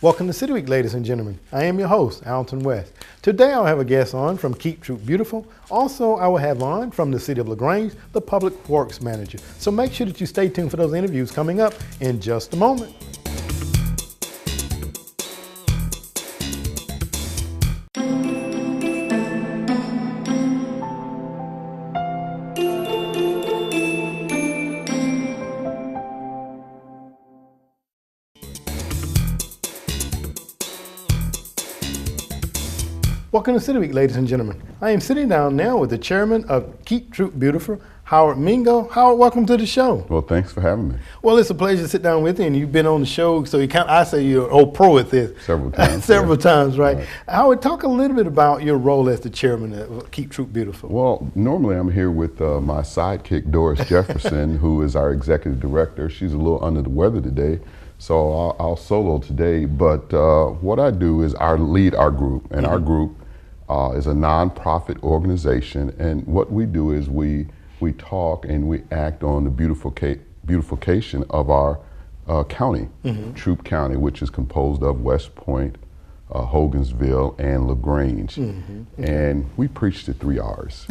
Welcome to City Week, ladies and gentlemen. I am your host, Alton West. Today I'll have a guest on from Keep Troop Beautiful. Also, I will have on from the City of LaGrange, the Public Works Manager. So make sure that you stay tuned for those interviews coming up in just a moment. Welcome to City Week, ladies and gentlemen. I am sitting down now with the chairman of Keep Troop Beautiful, Howard Mingo. Howard, welcome to the show. Well, thanks for having me. Well, it's a pleasure to sit down with you, and you've been on the show, so I say you're an old pro at this. Several times. Several times, right? Howard, talk a little bit about your role as the chairman of Keep Troop Beautiful. Well, normally I'm here with my sidekick, Doris Jefferson, who is our executive director. She's a little under the weather today, so I'll solo today. But what I do is lead our group, and our group is a nonprofit organization, and what we do is we talk and we act on the beautification of our county, Troop County, which is composed of West Point, Hogansville, and LaGrange. And we preach the 3 R's: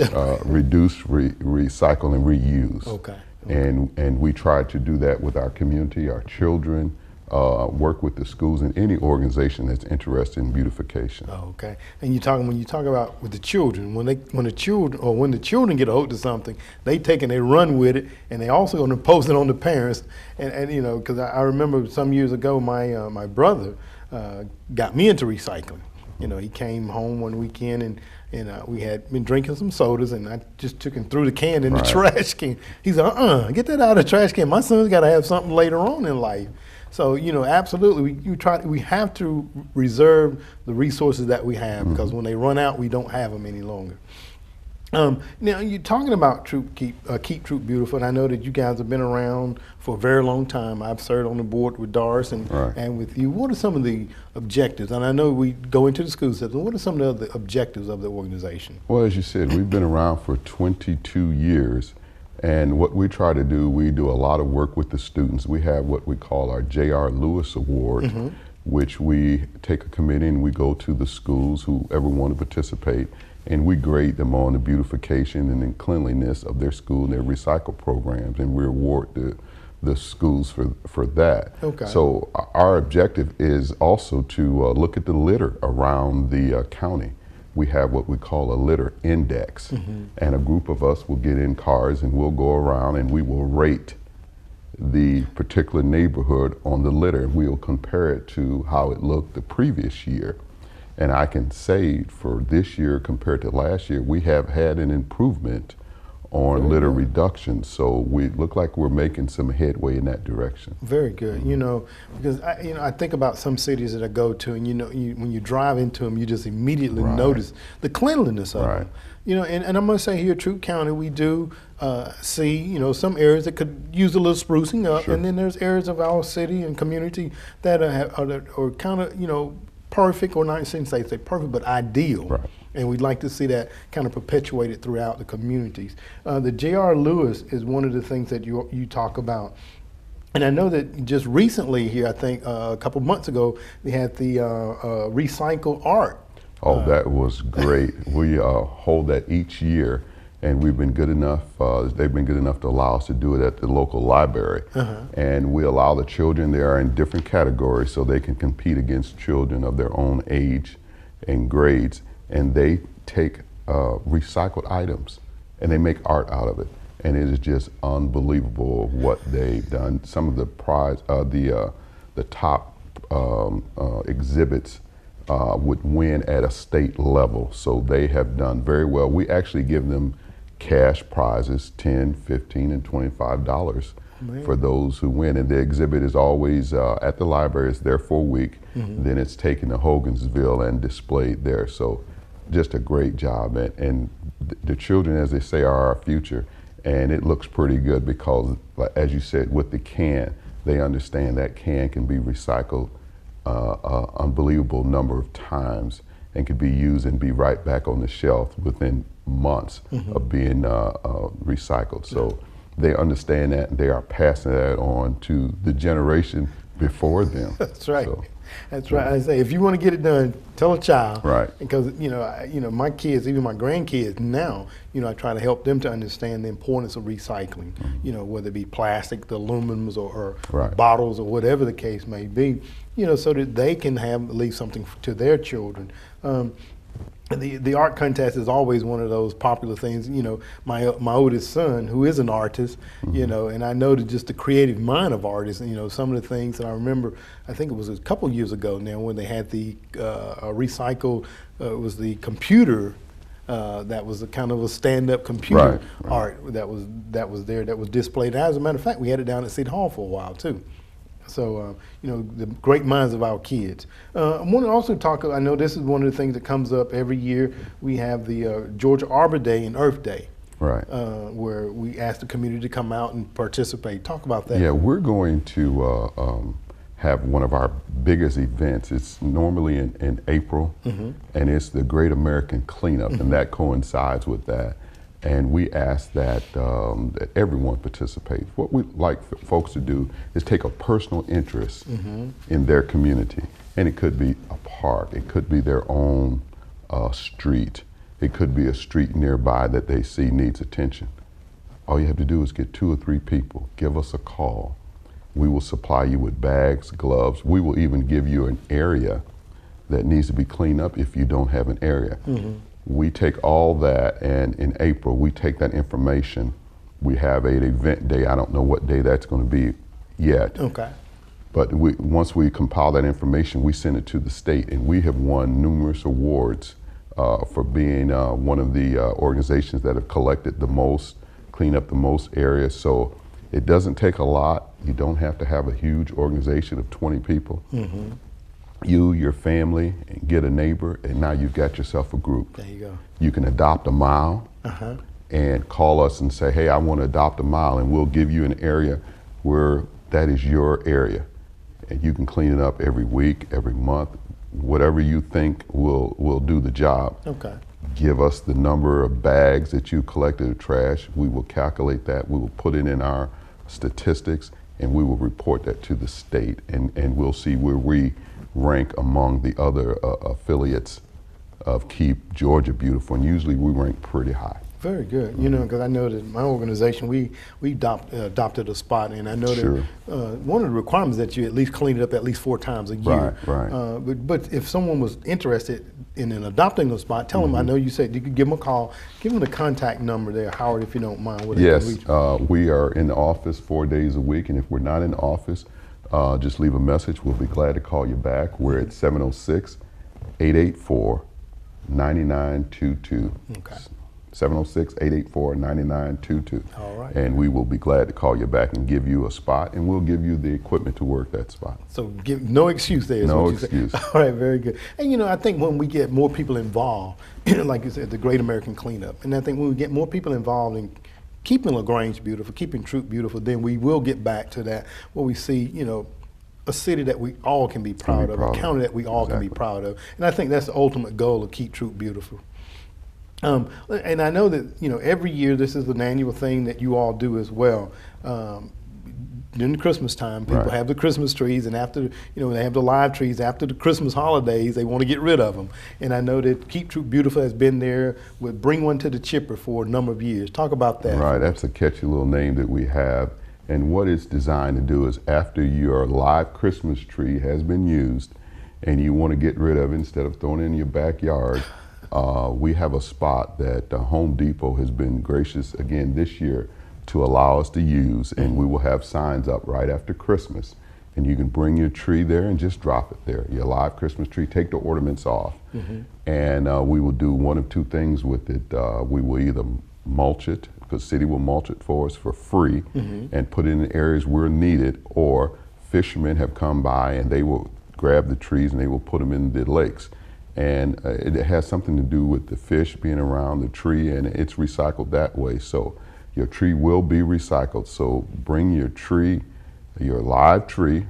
reduce, recycle, and reuse. Okay. And we try to do that with our community, our children, work with the schools and any organization that's interested in beautification. Oh, okay. And when you talk about with the children, when the children get a hold of something, they take and they run with it, and they also going to post it on the parents. And you know, because I remember some years ago, my brother got me into recycling. You know, he came home one weekend and we had been drinking some sodas, and I just took and threw the can in the trash can. He said, get that out of the trash can. My son's got to have something later on in life. So, you know, absolutely, we have to reserve the resources that we have, because when they run out, we don't have them any longer. Now, you're talking about Keep Troop Beautiful, and I know that you guys have been around for a very long time. I've served on the board with Doris and with you. What are some of the objectives? And I know we go into the school system. What are some of the objectives of the organization? Well, as you said, we've been around for 22 years. And what we try to do, we do a lot of work with the students. We have what we call our J.R. Lewis Award, which we take a committee and we go to the schools, whoever want to participate, and we grade them on the beautification and the cleanliness of their school and their recycle programs, and we award the schools for that. Okay. So our objective is also to look at the litter around the county. We have what we call a litter index, and a group of us will get in cars and we'll go around and we will rate the particular neighborhood on the litter. We'll compare it to how it looked the previous year. And I can say for this year compared to last year, we have had an improvement on litter reduction, so we look like we're making some headway in that direction. Very good. You know, because I think about some cities that I go to, and when you drive into them, you just immediately notice the cleanliness of them. You know, and I'm going to say here, Troop County, we do see some areas that could use a little sprucing up, and then there's areas of our city and community that are kind of perfect, or not saying say perfect, but ideal. And we'd like to see that kind of perpetuated throughout the communities. The J.R. Lewis is one of the things that you talk about. And I know that just recently here, I think a couple months ago, they had the recycle art. Oh, that was great. We hold that each year, and we've been good enough, they've been good enough to allow us to do it at the local library. And we allow the children, they are in different categories, so they can compete against children of their own age and grades. And they take recycled items and they make art out of it, and it is just unbelievable what they've done. Some of the the top exhibits would win at a state level, so they have done very well. We actually give them cash prizes, $10, $15, and $25 for those who win, and the exhibit is always at the library. It's there for a week, then it's taken to Hogansville and displayed there. So just a great job, and the children, as they say, are our future, and it looks pretty good because, as you said, with the can, they understand that can be recycled unbelievable number of times and could be used and be right back on the shelf within months of being recycled. So they understand that, and they are passing that on to the generation before them. That's right. That's right. I say, if you want to get it done, tell a child. Right. Because my kids, even my grandkids now, I try to help them to understand the importance of recycling. Whether it be plastic, the aluminums, or Right. bottles, or whatever the case may be. So that they can leave something to their children. The art contest is always one of those popular things. My oldest son, who is an artist, and I know that just the creative mind of artists. Some of the things that I remember. I think it was a couple years ago now when they had the recycled. It was the computer. That was a kind of a stand-up computer art that was there, that was displayed. As a matter of fact, we had it down at City Hall for a while too. So, the great minds of our kids. I want to also talk, I know this is one of the things that comes up every year. We have the Georgia Arbor Day and Earth Day. Right. Where we ask the community to come out and participate. Talk about that. Yeah, we're going to have one of our biggest events. It's normally in April, and it's the Great American Cleanup, and that coincides with that. And we ask that that everyone participate. What we like for folks to do is take a personal interest in their community. And it could be a park, it could be their own street, it could be a street nearby that they see needs attention. All you have to do is get 2 or 3 people, give us a call. We will supply you with bags, gloves. We will even give you an area that needs to be cleaned up if you don't have an area. We take all that, and in April, we take that information. We have an event day. I don't know what day that's going to be yet. Okay. But once we compile that information, we send it to the state, and we have won numerous awards for being one of the organizations that have collected the most, cleaned up the most areas. So it doesn't take a lot. You don't have to have a huge organization of 20 people. You, your family, and get a neighbor, and now you've got yourself a group. There you go. You can adopt a mile and call us and say, hey, I want to adopt a mile, and we'll give you an area where that is your area. And you can clean it up every week, every month, whatever you think will do the job. Okay. Give us the number of bags that you collected of trash. We will calculate that. We will put it in our statistics, and we will report that to the state, and we'll see where we rank among the other affiliates of Keep Georgia Beautiful, and usually we rank pretty high. Very good. Because I know that my organization, we adopted a spot, and I know that one of the requirements is that you at least clean it up at least 4 times a year. Right. But if someone was interested in adopting a spot, tell them. I know you said you could give them a call. Give them the contact number there, Howard, if you don't mind. Yes. We are in the office 4 days a week, and if we're not in the office, just leave a message. We'll be glad to call you back. We're at 706-884-9922. Okay. 706-884-9922. All right. And we will be glad to call you back and give you a spot, and we'll give you the equipment to work that spot. So give no excuse there. No excuse. All right, very good. And I think when we get more people involved, like you said, the Great American Cleanup, and I think when we get more people involved in keeping LaGrange beautiful, keeping Troop beautiful, then we will get back to that where we see, a city that we all can be proud of, a county that we all can be proud of. And I think that's the ultimate goal of Keep Troop Beautiful. And I know that, every year this is an annual thing that you all do as well. During the Christmas time, people have the Christmas trees, and after, they have the live trees. After the Christmas holidays, they want to get rid of them. And I know that Keep Troop Beautiful has been there with Bring One to the Chipper for a number of years. Talk about that. Right, that's a catchy little name that we have. And what it's designed to do is after your live Christmas tree has been used and you want to get rid of it instead of throwing it in your backyard, we have a spot that Home Depot has been gracious again this year to allow us to use, and we will have signs up right after Christmas. And you can bring your tree there and just drop it there. Your live Christmas tree, take the ornaments off. And we will do one of 2 things with it. We will either mulch it, because the city will mulch it for us for free and put it in areas where needed, or fishermen have come by and they will grab the trees and they will put them in the lakes. And it has something to do with the fish being around the tree, and it's recycled that way. So your tree will be recycled. So bring your tree, your live tree,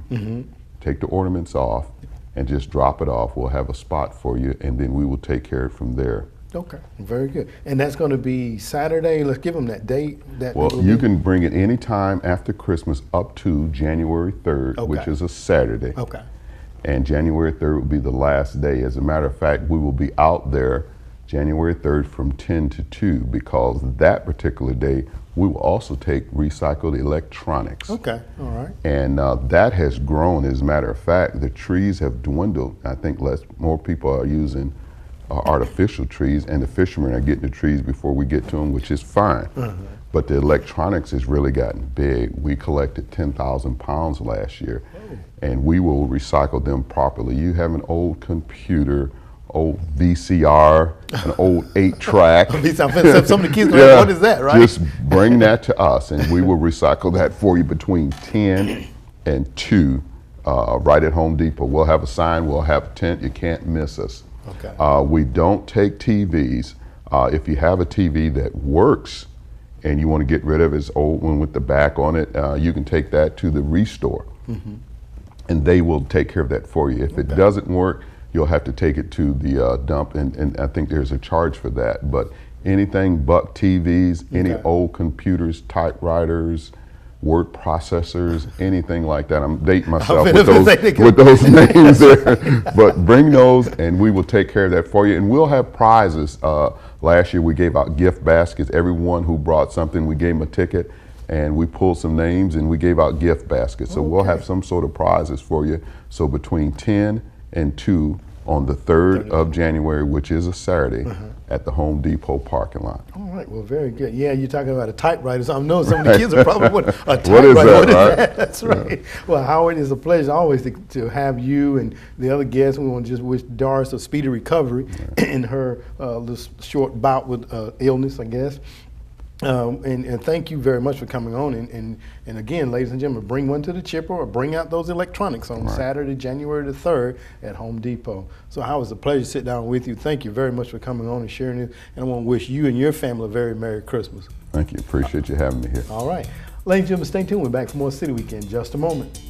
take the ornaments off, and just drop it off. We'll have a spot for you, and then we will take care of it from there. Okay, very good. And that's going to be Saturday. Let's give them that date. Well, you can bring it anytime after Christmas up to January 3rd, which is a Saturday. Okay. and January 3rd will be the last day. As a matter of fact, we will be out there January 3rd from 10 to 2, because that particular day we will also take recycled electronics. Okay, all right. And that has grown. As a matter of fact, the trees have dwindled. I think more people are using artificial trees, and the fishermen are getting the trees before we get to them, which is fine. But the electronics has really gotten big. We collected 10,000 pounds last year, and we will recycle them properly. You have an old computer, old VCR, an old 8-track. Some of the kids go, yeah, what is that, right? Just bring that to us, and we will recycle that for you between 10 and 2 right at Home Depot. We'll have a sign, we'll have a tent, you can't miss us. Okay. We don't take TVs. If you have a TV that works and you want to get rid of its old one with the back on it, you can take that to the restore, and they will take care of that for you. If it doesn't work, you'll have to take it to the dump, and I think there's a charge for that. But anything but TVs, any old computers, typewriters, word processors, anything like that. I'm dating myself with those names there. But bring those, and we will take care of that for you. And we'll have prizes. Last year we gave out gift baskets. Everyone who brought something, we gave them a ticket, and we pulled some names and we gave out gift baskets. So we'll have some sort of prizes for you. So between 10 and 2 on the 3rd of January, which is a Saturday, at the Home Depot parking lot. All right, well, very good. Yeah, you're talking about a typewriter. So I know some of the kids are probably, what, a typewriter? What is that, what is right? that? That's right. Well, Howard, it's a pleasure always to have you and the other guests. We want to just wish Doris a speedy recovery in her this short bout with illness, I guess. And thank you very much for coming on. And again, ladies and gentlemen, bring one to the chipper or bring out those electronics on Saturday, January the 3rd at Home Depot. So Howard, it's a pleasure to sit down with you. Thank you very much for coming on and sharing it. And I want to wish you and your family a very Merry Christmas. Thank you. Appreciate you having me here. All right. Ladies and gentlemen, stay tuned. We're back for more City Week in just a moment.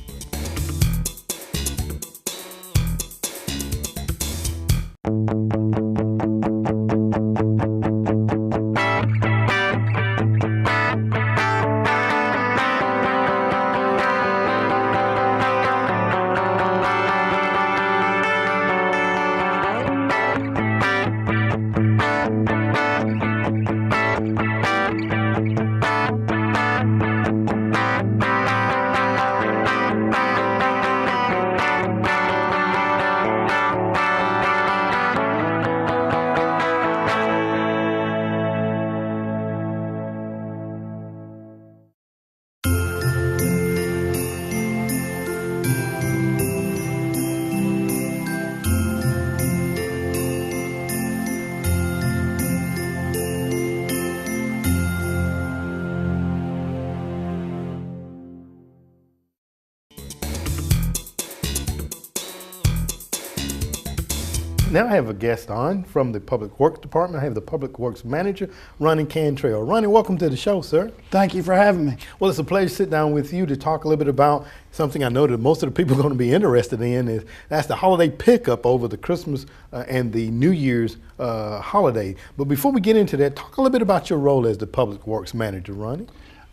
Now I have a guest on from the Public Works Department. I have the Public Works Manager, Ronnie Cantrell. Ronnie, welcome to the show, sir. Thank you for having me. Well, it's a pleasure to sit down with you to talk a little bit about something I know that most of the people are going to be interested in. That's the holiday pickup over the Christmas and the New Year's holiday. But before we get into that, talk a little bit about your role as the Public Works Manager, Ronnie.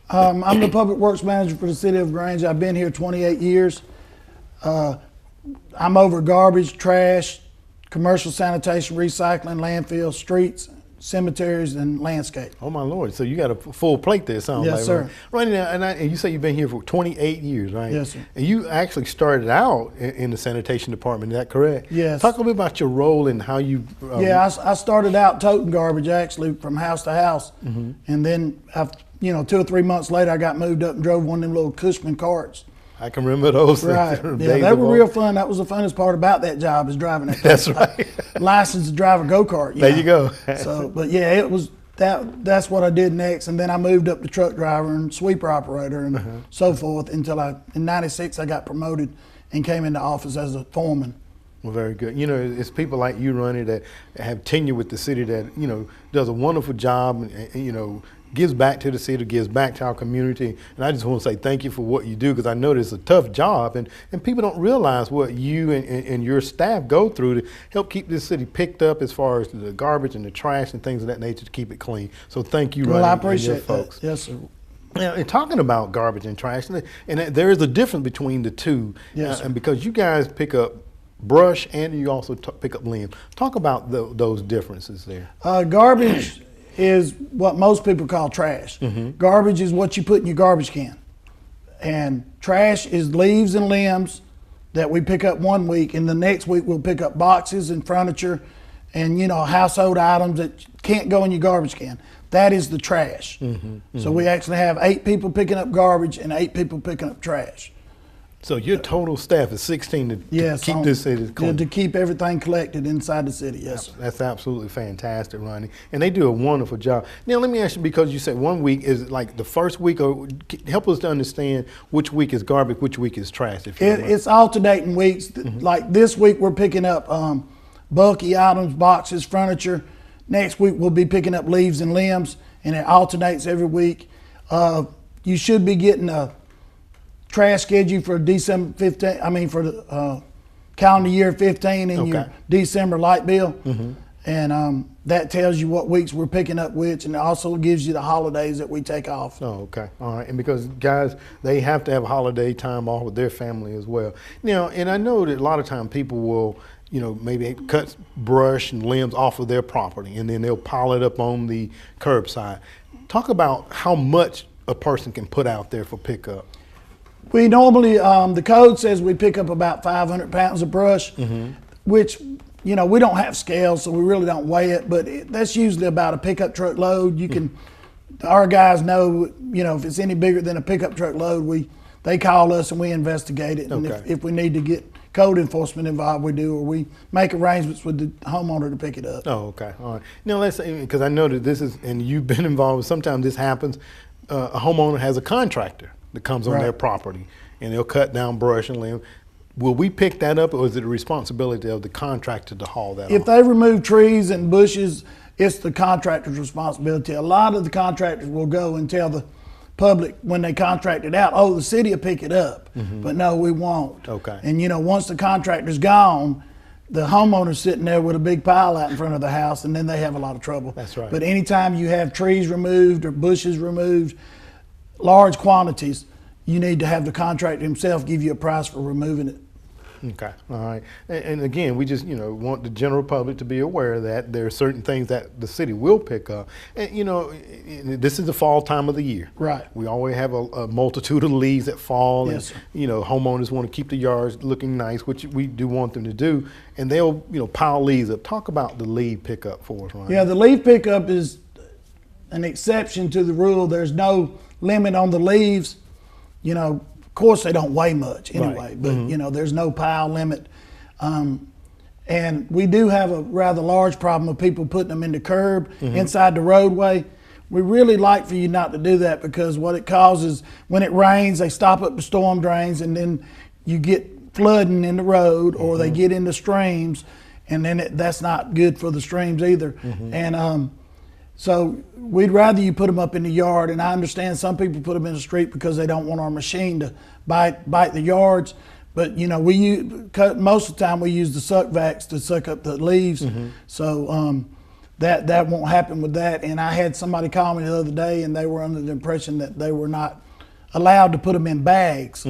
I'm the Public Works Manager for the City of LaGrange. I've been here 28 years. I'm over garbage, trash, commercial sanitation, recycling, landfill, streets, cemeteries, and landscape. Oh my Lord! So you got a full plate there, sounds like. Yes, sir. Right now, and you say you've been here for 28 years, right? Yes, sir. And you actually started out in the sanitation department. Is that correct? Yes. Talk a little bit about your role and how you. Yeah, I started out toting garbage actually from house to house, and then 2 or 3 months later, I got moved up and drove one of them little Cushman carts. I can remember those. Right. Yeah, they were real fun. That was the funnest part about that job, is driving that. That's right. Licensed to drive a go-kart. There you go. So, but yeah, it was that's what I did next, and then I moved up to truck driver and sweeper operator and so forth until in '96 I got promoted and came into office as a foreman. Well, very good. You know, it's people like you, Ronnie, that have tenure with the city that, does a wonderful job and gives back to the city, gives back to our community. And I just want to say thank you for what you do, because I know it's a tough job, and people don't realize what you and your staff go through to help keep this city picked up as far as the garbage and the trash and things of that nature to keep it clean. So thank you, Ronnie, well, I appreciate and your folks. That. Yes, sir. Now, and talking about garbage and trash, and there is a difference between the two, yes, and because you guys pick up brush and you also pick up limbs. Talk about those differences there. Garbage is what most people call trash. Garbage is what you put in your garbage can. And trash is leaves and limbs that we pick up one week, and the next week we'll pick up boxes and furniture and, you know, household items that can't go in your garbage can. That is the trash. So we actually have 8 people picking up garbage and 8 people picking up trash. So your total staff is 16 to keep this city clean. To keep everything collected inside the city, yes, sir. That's absolutely fantastic, Ronnie. And they do a wonderful job. Now, let me ask you, because you said 1 week is like the first week, or help us to understand which week is garbage, which week is trash. If you don't mind. It's alternating weeks. Like this week, we're picking up bulky items, boxes, furniture. Next week, we'll be picking up leaves and limbs, and it alternates every week. You should be getting a trash schedule for December 15. I mean, for the calendar year 15 in your December light bill, and that tells you what weeks we're picking up which, and it also gives you the holidays that we take off. Oh, okay, all right. And because guys, they have to have holiday time off with their family as well. Now, and I know that a lot of times people will, you know, maybe cut brush and limbs off of their property, and then they'll pile it up on the curbside. Talk about how much a person can put out there for pickup. We normally, the code says we pick up about 500 pounds of brush, which, you know, we don't have scales, so we really don't weigh it, but that's usually about a pickup truck load. You can, our guys know, you know, if it's any bigger than a pickup truck load, they call us and we investigate it. And if we need to get code enforcement involved, we do, or we make arrangements with the homeowner to pick it up. Oh, okay, all right. Now let's say, because I know that this is, and you've been involved, sometimes this happens, a homeowner has a contractor that comes on their property, and they'll cut down brush and limb. Will we pick that up, or is it the responsibility of the contractor to haul that off? If they remove trees and bushes, it's the contractor's responsibility. A lot of the contractors will go and tell the public when they contract it out, oh, the city will pick it up. But no, we won't. Okay. And you know, once the contractor's gone, the homeowner's sitting there with a big pile out in front of the house, and then they have a lot of trouble. That's right. But anytime you have trees removed or bushes removed, large quantities, you need to have the contractor himself give you a price for removing it. Okay, all right. And again, we just, you know, want the general public to be aware that there are certain things that the city will pick up. And, you know, this is the fall time of the year. Right. We always have a multitude of leaves that fall. Yes, and, you know, homeowners want to keep the yards looking nice, which we do want them to do. And they'll, you know, pile leaves up. Talk about the leaf pickup for us, Ryan. Yeah, the leaf pickup is an exception to the rule. There's no limit on the leaves. You know, of course they don't weigh much anyway, but you know, there's no pile limit. And we do have a rather large problem of people putting them in the curb inside the roadway. We really like for you not to do that, because what it causes, when it rains, they stop up the storm drains, and then you get flooding in the road, or they get into streams, and then that's not good for the streams either. And so we'd rather you put them up in the yard, and I understand some people put them in the street because they don't want our machine to bite the yards. But you know, most of the time we use the suck vacs to suck up the leaves. So that won't happen with that. And I had somebody call me the other day, and they were under the impression that they were not allowed to put them in bags.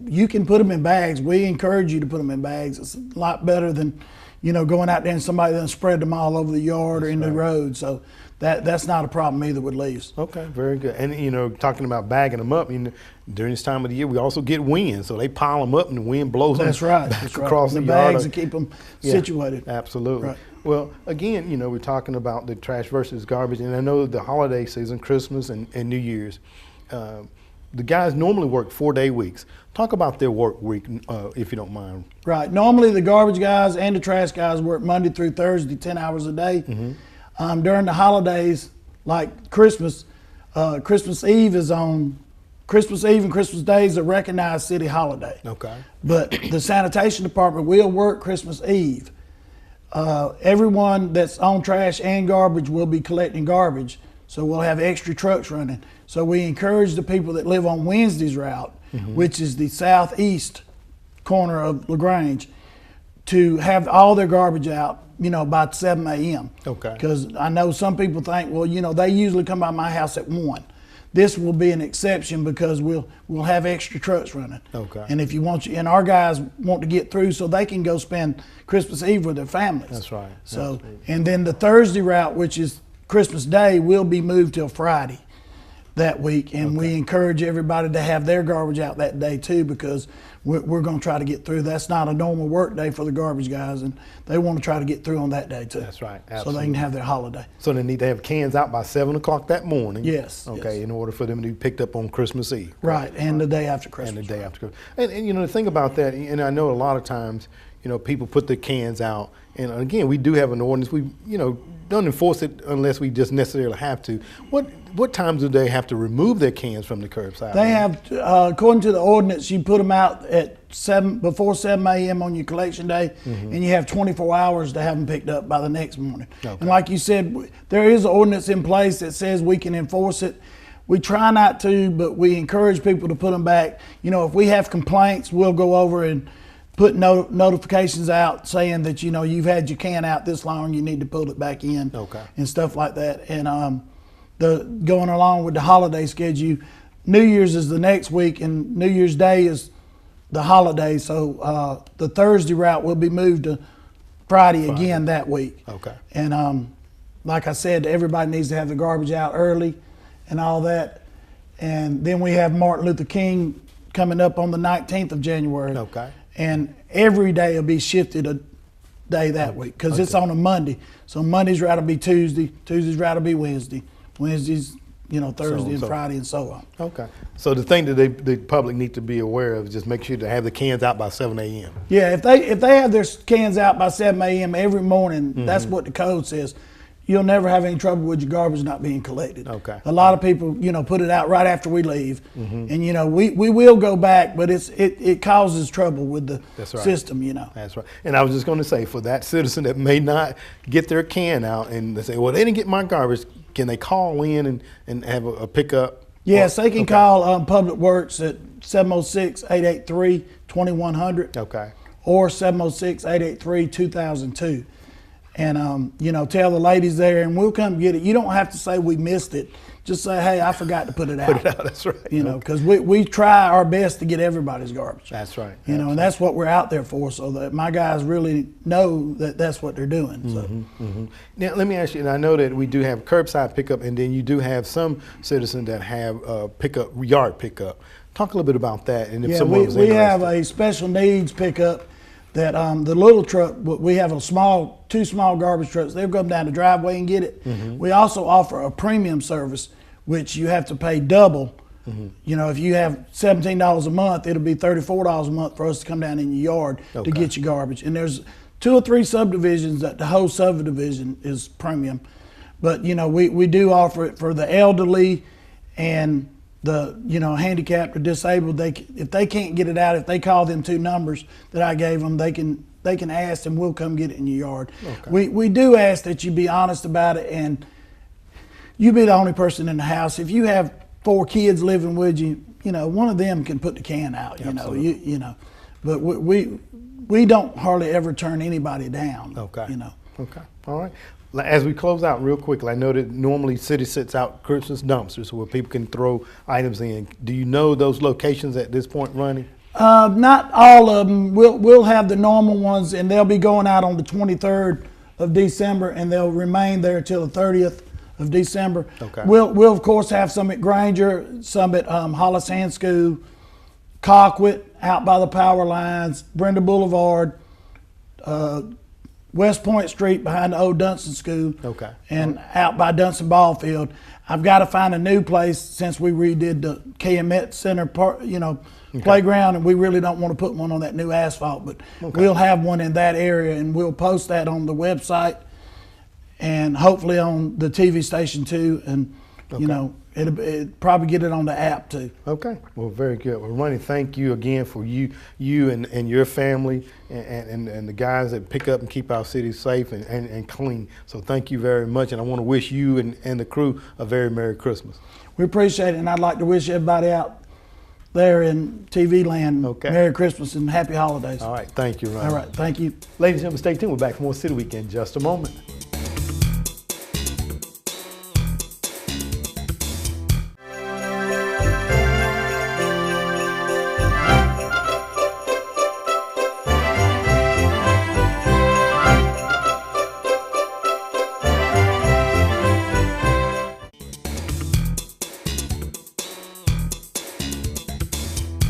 You can put them in bags. We encourage you to put them in bags. It's a lot better than, you know, going out there and somebody then spread them all over the yard or in the road. So that's not a problem either with leaves. Okay, very good. And you know, talking about bagging them up, you know, during this time of the year, we also get wind, so they pile them up and the wind blows them back across the yard. Bags to keep them situated. Absolutely. Right. Well, again, you know, we're talking about the trash versus garbage, and I know the holiday season, Christmas and New Year's, the guys normally work 4-day weeks. Talk about their work week, if you don't mind. Right. Normally the garbage guys and the trash guys work Monday through Thursday, 10 hours a day. During the holidays, like Christmas, Christmas Eve and Christmas Day is a recognized city holiday. Okay. But the sanitation department will work Christmas Eve. Everyone that's on trash and garbage will be collecting garbage. So we'll have extra trucks running. So we encourage the people that live on Wednesday's route, which is the southeast corner of LaGrange, to have all their garbage out, you know, by 7 a.m. Okay. Because I know some people think, well, you know, they usually come by my house at 1. This will be an exception because we'll have extra trucks running. Okay. And if you want and our guys want to get through so they can go spend Christmas Eve with their families. That's right. So, Absolutely. and then the Thursday route, which is Christmas Day, will be moved till Friday that week. And we encourage everybody to have their garbage out that day too, because we're going to try to get through. That's not a normal work day for the garbage guys, and they want to try to get through on that day too. That's right. So Absolutely. they can have their holiday. So they need to have cans out by 7 o'clock that morning. Yes. Okay, yes. in order for them to be picked up on Christmas Eve. Right, and the day after Christmas. And the day after Christmas. And you know, the thing about that, and I know a lot of times, you know, people put the cans out, and again, we do have an ordinance. We, you know, don't enforce it unless we just necessarily have to. What times do they have to remove their cans from the curbside? They have, according to the ordinance, you put them out at before 7 a.m. on your collection day, and you have 24 hours to have them picked up by the next morning. Okay. And like you said, there is an ordinance in place that says we can enforce it. We try not to, but we encourage people to put them back. You know, if we have complaints, we'll go over and put notifications out saying that, you know, you've had your can out this long, you need to put it back in. Okay. And stuff like that. And going along with the holiday schedule, New Year's is the next week, and New Year's Day is the holiday. So the Thursday route will be moved to Friday again that week. Okay. And like I said, everybody needs to have the garbage out early and all that. And then we have Martin Luther King coming up on the 19th of January. Okay. And every day will be shifted a day that week because it's on a Monday. So Monday's route will be Tuesday, Tuesday's route will be Wednesday, Wednesday's, you know, Thursday and Friday and so on. Okay. So the thing that the public need to be aware of is just make sure to have the cans out by 7 a.m. Yeah, if they have their cans out by 7 a.m. every morning, that's what the code says. You'll never have any trouble with your garbage not being collected. Okay. A lot of people, you know, put it out right after we leave, and you know we will go back, but it causes trouble with the system, you know. That's right. And I was just going to say, for that citizen that may not get their can out and they say, well, they didn't get my garbage, can they call in and have a pickup? Yes, they can call Public Works at 706-883-2100. Okay. Or 706-883-2002. And, you know, tell the ladies there and we'll come get it. You don't have to say we missed it. Just say, hey, I forgot to put it out. Put it out, that's right. You know, because we try our best to get everybody's garbage. That's right. You know, and that's what we're out there for, so that my guys really know that that's what they're doing. So. Now, let me ask you, and I know that we do have curbside pickup, and then you do have some citizens that have yard pickup. Talk a little bit about that. And if Yeah, someone was we have interested. a special needs pickup that the little truck, we have two small garbage trucks. They'll come down the driveway and get it. We also offer a premium service, which you have to pay double. You know, if you have $17 a month, it'll be $34 a month for us to come down in your yard to get your garbage. And there's 2 or 3 subdivisions that the whole subdivision is premium. But, you know, we do offer it for the elderly and the, you know, handicapped or disabled. If they can't get it out, if they call them 2 numbers that I gave them, they can ask and we'll come get it in your yard. We do ask that you be honest about it, and you be the only person in the house. If you have 4 kids living with you, you know, one of them can put the can out. You know, you know, but we don't hardly ever turn anybody down. Okay. You know. Okay. All right. As we close out real quickly, I know that normally city sets out Christmas dumpsters where people can throw items in. Do you know those locations at this point running? Not all of them. We'll have the normal ones, and they'll be going out on the 23rd of December, and they'll remain there till the 30th of December. Okay. We'll of course have some at Granger, some at Hollis Hanscoo, Colquitt, out by the power lines, Brenda Boulevard, West Point Street behind the old Dunston School, and out by Dunston Ball Field. I've got to find a new place since we redid the KMET Center playground, and we really don't want to put one on that new asphalt, but we'll have one in that area, and we'll post that on the website and hopefully on the TV station too, and you know, it'll probably get it on the app too. Okay, well, very good. Well, Ronnie, thank you again for you and your family and the guys that pick up and keep our city safe and clean. So thank you very much, and I want to wish you and the crew a very Merry Christmas. We appreciate it, and I'd like to wish everybody out there in TV land Merry Christmas and Happy Holidays. All right, thank you, Ronnie. All right, thank you. Ladies and gentlemen, stay tuned. We're back for more City Week in just a moment.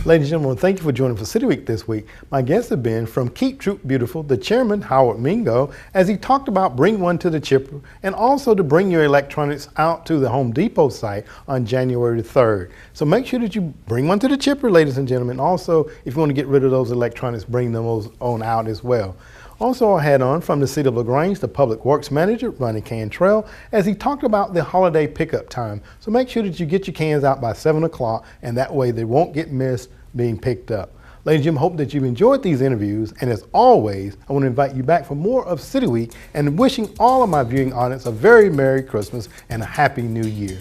Ladies and gentlemen, thank you for joining for City Week this week. My guests have been from Keep Troop Beautiful, the chairman, Howard Mingo, as he talked about bring one to the chipper and also to bring your electronics out to the Home Depot site on January 3rd. So make sure that you bring one to the chipper, ladies and gentlemen. Also, if you want to get rid of those electronics, bring them on out as well. Also, I had on from the City of LaGrange, the Public Works Manager, Ronnie Cantrell, as he talked about the holiday pickup time. So make sure that you get your cans out by 7 o'clock, and that way they won't get missed being picked up. Ladies and gentlemen, hope that you've enjoyed these interviews, and as always, I want to invite you back for more of City Week and wishing all of my viewing audience a very Merry Christmas and a Happy New Year.